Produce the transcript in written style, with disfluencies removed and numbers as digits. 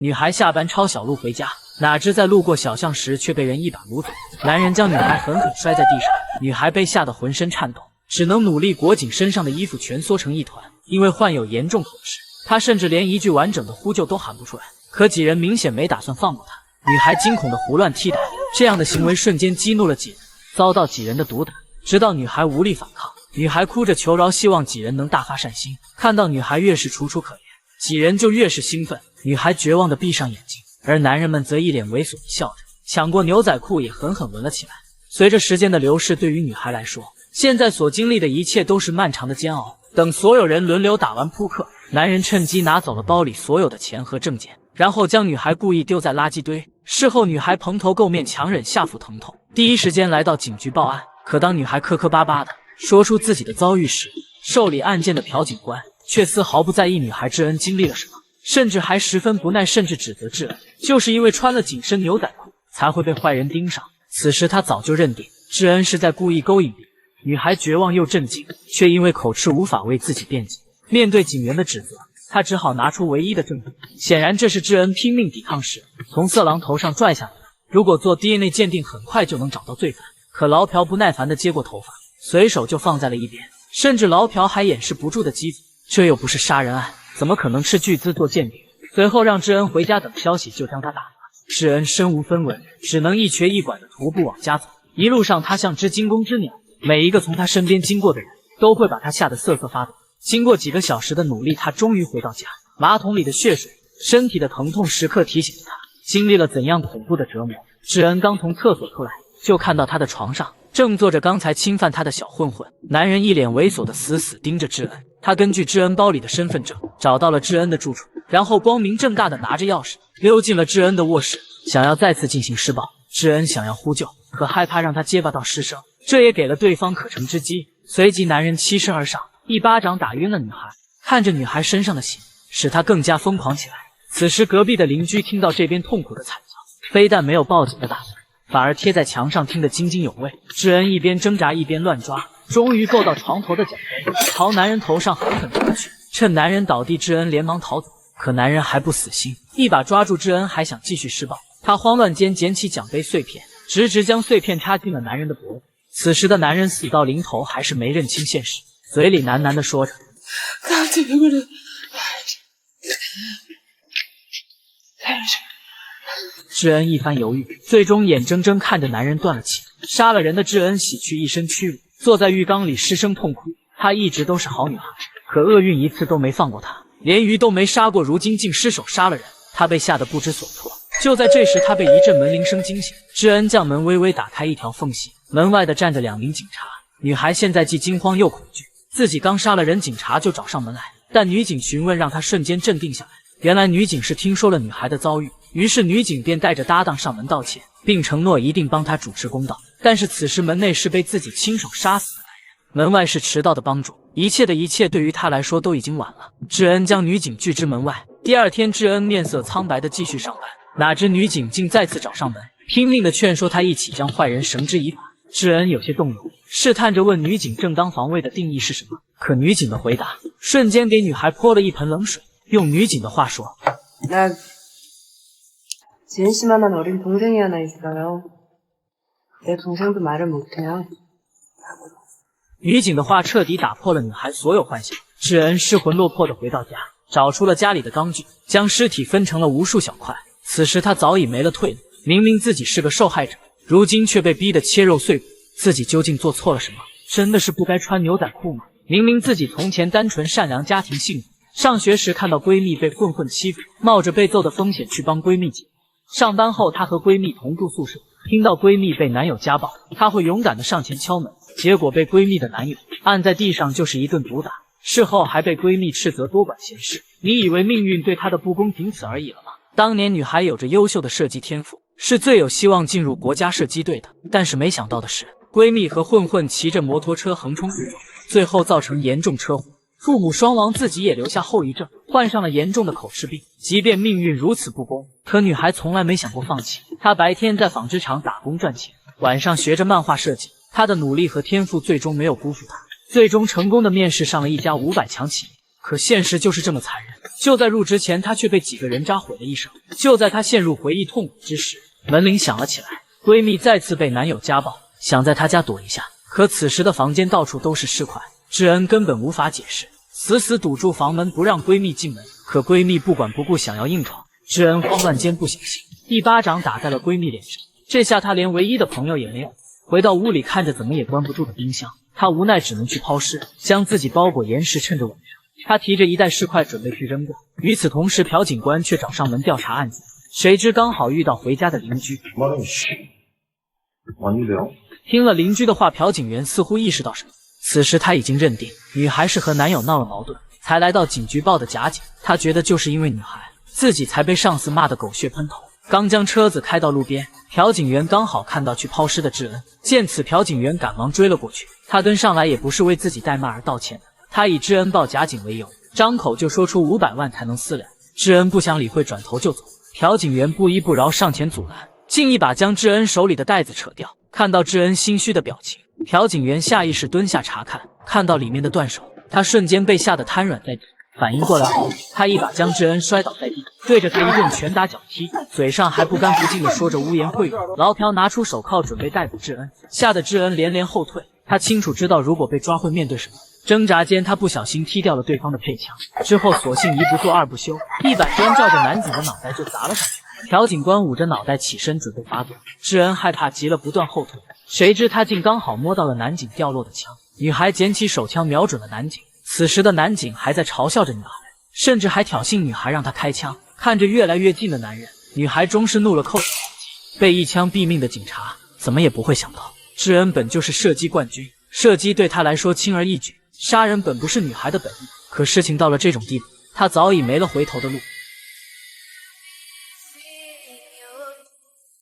女孩下班抄小路回家，哪知在路过小巷时却被人一把撸走，男人将女孩狠狠摔在地上，女孩被吓得浑身颤抖，只能努力裹紧身上的衣服，蜷缩成一团。因为患有严重口吃，她甚至连一句完整的呼救都喊不出来。可几人明显没打算放过她，女孩惊恐的胡乱踢打，这样的行为瞬间激怒了几人，遭到几人的毒打，直到女孩无力反抗，女孩哭着求饶，希望几人能大发善心。看到女孩越是楚楚可怜，几人就越是兴奋。女孩绝望地闭上眼睛，而男人们则一脸猥琐地笑着，抢过牛仔裤也狠狠闻了起来。随着时间的流逝，对于女孩来说，现在所经历的一切都是漫长的煎熬。等所有人轮流打完扑克，男人趁机拿走了包里所有的钱和证件，然后将女孩故意丢在垃圾堆。事后女孩蓬头垢面，强忍下腹疼痛，第一时间来到警局报案。可当女孩磕磕巴巴的说出自己的遭遇时，受理案件的朴警官却丝毫不在意女孩智恩经历了什么，甚至还十分不耐，甚至指责智恩就是因为穿了紧身牛仔裤才会被坏人盯上。此时他早就认定智恩是在故意勾引别人。女孩绝望又震惊，却因为口吃无法为自己辩解。面对警员的指责，她只好拿出唯一的证据，显然这是智恩拼命抵抗时从色狼头上拽下来的。如果做 DNA 鉴定，很快就能找到罪犯。可劳朴不耐烦地接过头发，随手就放在了一边，甚至劳朴还掩饰不住的讥讽，这又不是杀人案，怎么可能斥巨资做鉴定？随后让智恩回家等消息，就将他打发。智恩身无分文，只能一瘸一拐地徒步往家走。一路上他像只惊弓之鸟，每一个从他身边经过的人都会把他吓得瑟瑟发抖。经过几个小时的努力，他终于回到家。马桶里的血水，身体的疼痛时刻提醒着他经历了怎样恐怖的折磨。智恩刚从厕所出来，就看到他的床上正坐着刚才侵犯他的小混混。男人一脸猥琐的死死盯着智恩。他根据智恩包里的身份证找到了智恩的住处，然后光明正大的拿着钥匙溜进了智恩的卧室，想要再次进行施暴。智恩想要呼救，可害怕让他结巴到失声，这也给了对方可乘之机。随即男人欺身而上，一巴掌打晕了女孩。看着女孩身上的血，使他更加疯狂起来。此时隔壁的邻居听到这边痛苦的惨叫，非但没有报警的打算，反而贴在墙上听得津津有味。智恩一边挣扎一边乱抓，终于够到床头的奖杯，朝男人头上狠狠砸去。趁男人倒地，智恩连忙逃走，可男人还不死心，一把抓住智恩，还想继续施暴。他慌乱间捡起奖杯碎片，直直将碎片插进了男人的脖子。此时的男人死到临头，还是没认清现实，嘴里喃喃地说着：“智恩一番犹豫，最终眼睁睁看着男人断了气。杀了人的智恩洗去一身屈辱，坐在浴缸里失声痛哭。她一直都是好女孩，可厄运一次都没放过她，连鱼都没杀过，如今竟失手杀了人。她被吓得不知所措。就在这时，她被一阵门铃声惊醒。智恩将门微微打开一条缝隙，门外的站着2名警察。女孩现在既惊慌又恐惧，自己刚杀了人，警察就找上门来。但女警询问让她瞬间镇定下来。原来女警是听说了女孩的遭遇，于是女警便带着搭档上门道歉，并承诺一定帮她主持公道。但是此时门内是被自己亲手杀死的男人，门外是迟到的帮主，一切对于他来说都已经晚了。智恩将女警拒之门外。第二天，智恩面色苍白的继续上班，哪知女警竟再次找上门，拼命的劝说他一起将坏人绳之以法。智恩有些动容，试探着问女警正当防卫的定义是什么。可女警的回答瞬间给女孩泼了一盆冷水。用女警的话说，나 지은씨만한 어린 동생이 하나 있어요. 내 동생도 말을 못해요. 女警的话彻底打破了女孩所有幻想。智恩失魂落魄的回到家，找出了家里的钢锯，将尸体分成了无数小块。此时他早已没了退路，明明自己是个受害者，如今却被逼得切肉碎骨。自己究竟做错了什么？真的是不该穿牛仔裤吗？明明自己从前单纯善良，家庭幸福，上学时看到闺蜜被混混欺负，冒着被揍的风险去帮闺蜜解。上班后她和闺蜜同住宿舍，听到闺蜜被男友家暴，她会勇敢的上前敲门，结果被闺蜜的男友按在地上就是一顿毒打。事后还被闺蜜斥责多管闲事。你以为命运对她的不公仅此而已了吗？当年女孩有着优秀的射击天赋，是最有希望进入国家射击队的，但是没想到的是，闺蜜和混混骑着摩托车横冲直撞，最后造成严重车祸，父母双亡，自己也留下后遗症，患上了严重的口吃病。即便命运如此不公，可女孩从来没想过放弃。她白天在纺织厂打工赚钱，晚上学着漫画设计。她的努力和天赋最终没有辜负她，最终成功的面试上了一家500强企业。可现实就是这么残忍。就在入职前，她却被几个人渣毁了一生。就在她陷入回忆痛苦之时，门铃响了起来。闺蜜再次被男友家暴，想在她家躲一下，可此时的房间到处都是尸块，智恩根本无法解释，死死堵住房门不让闺蜜进门。可闺蜜不管不顾，想要硬闯。智恩慌乱间不小心一巴掌打在了闺蜜脸上，这下她连唯一的朋友也没有。回到屋里，看着怎么也关不住的冰箱，她无奈只能去抛尸，将自己包裹严实。趁着晚上，她提着一袋尸块准备去扔掉。与此同时，朴警官却找上门调查案子，谁知刚好遇到回家的邻居。听了邻居的话，朴警员似乎意识到什么，此时他已经认定女孩是和男友闹了矛盾，才来到警局报的假警。他觉得就是因为女孩，自己才被上司骂得狗血喷头。刚将车子开到路边，朴警员刚好看到去抛尸的智恩，见此，朴警员赶忙追了过去。他跟上来也不是为自己怠慢而道歉的，他以智恩报假警为由，张口就说出500万才能私了。智恩不想理会，转头就走。朴警员不依不饶，上前阻拦，竟一把将智恩手里的袋子扯掉。看到智恩心虚的表情，朴警员下意识蹲下查看，看到里面的断手，他瞬间被吓得瘫软在地。反应过来后，他一把将智恩摔倒在地，对着他一顿拳打脚踢，嘴上还不干不净地说着污言秽语。老朴拿出手铐准备逮捕智恩，吓得智恩连连后退。他清楚知道如果被抓会面对什么，挣扎间他不小心踢掉了对方的配枪，之后索性一不做二不休，一板砖照着男警的脑袋就砸了上去。朴警官捂着脑袋起身准备发作，智恩害怕极了，不断后退，谁知他竟刚好摸到了男警掉落的枪。女孩捡起手枪瞄准了男警，此时的男警还在嘲笑着女孩，甚至还挑衅女孩让她开枪。看着越来越近的男人，女孩终是怒了，扣手击。被一枪毙命的警察怎么也不会想到，智恩本就是射击冠军，射击对他来说轻而易举，杀人本不是女孩的本意。可事情到了这种地步，他早已没了回头的路。